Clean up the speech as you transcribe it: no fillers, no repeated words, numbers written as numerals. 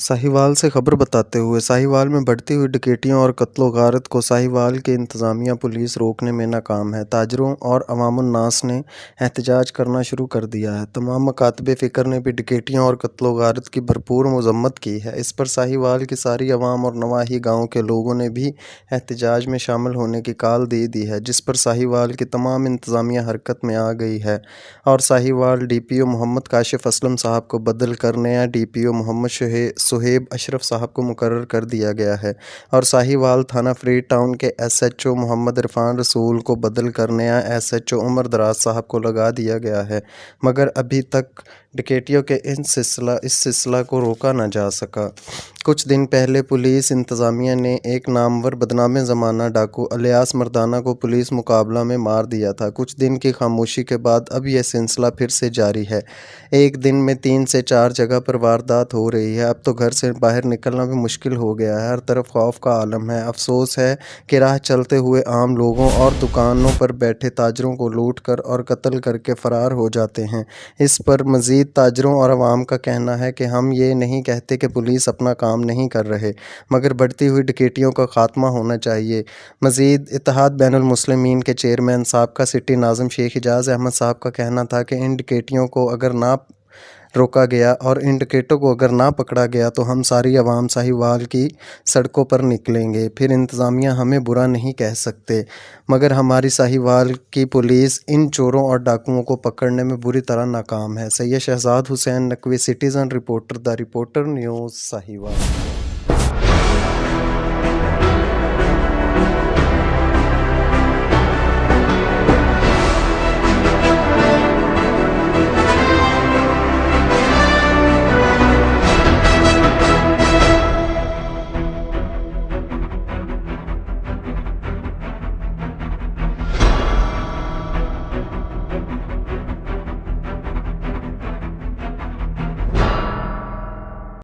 साहिवाल से खबर बताते हुए साहिवाल में बढ़ती हुई डकैतियों और कत्ल व गारत को साहिवाल की इंतजामिया पुलिस रोकने में नाकाम है। ताजरों और अवामुन्नास ने एहतजाज करना शुरू कर दिया है। तमाम मकातब फ़िक्र ने भी डकैतियों और कत्ल व गारत की भरपूर मजम्मत की है। इस पर साहिवाल की सारी अवाम और नवाही गाँव के लोगों ने भी एहतजाज में शामिल होने की काल दे दी है, जिस पर साहिवाल की तमाम इंतजामिया हरकत में आ गई है और साहिवाल DPO मोहम्मद काशिफ असलम साहब को बदल कर नया DPO मोहम्मद सुहेब अशरफ साहब को मुकर्रर कर दिया गया है और साहिवाल थाना फ्री टाउन के SHO मोहम्मद इरफान रसूल को बदल कर नया SHO उमर दराज साहब को लगा दिया गया है, मगर अभी तक डकैतियों के इस सिलसिला को रोका न जा सका। कुछ दिन पहले पुलिस इंतज़ामिया ने एक नामवर बदनाम ज़माना डाकू अलियास मर्दाना को पुलिस मुकाबला में मार दिया था। कुछ दिन की खामोशी के बाद अब यह सिलसिला फिर से जारी है। एक दिन में 3 से 4 जगह पर वारदात हो रही है। अब तो घर से बाहर निकलना भी मुश्किल हो गया है। हर तरफ खौफ का आलम है। अफसोस है कि राह चलते हुए आम लोगों और दुकानों पर बैठे ताजरों को लूट कर और कत्ल करके फ़रार हो जाते हैं। इस पर मज़ीद ताजरों और अवाम का कहना है कि हम ये नहीं कहते कि पुलिस अपना काम नहीं कर रहे, मगर बढ़ती हुई डकैतियों का खात्मा होना चाहिए। मज़ीद इत्तेहाद बैनुल मुस्लिमीन के चेयरमैन साबका सिटी नाज़िम शेख एजाज़ अहमद साहब का कहना था कि इन डकैतियों को अगर ना रोका गया और इन डकैतों को अगर ना पकड़ा गया तो हम सारी अवाम साहिवाल की सड़कों पर निकलेंगे। फिर इंतज़ामिया हमें बुरा नहीं कह सकते, मगर हमारी साहिवाल की पुलिस इन चोरों और डाकुओं को पकड़ने में बुरी तरह नाकाम है। Syed Shahzad Hussain Naqvi, citizen reporter, the reporter news, Sahiwal.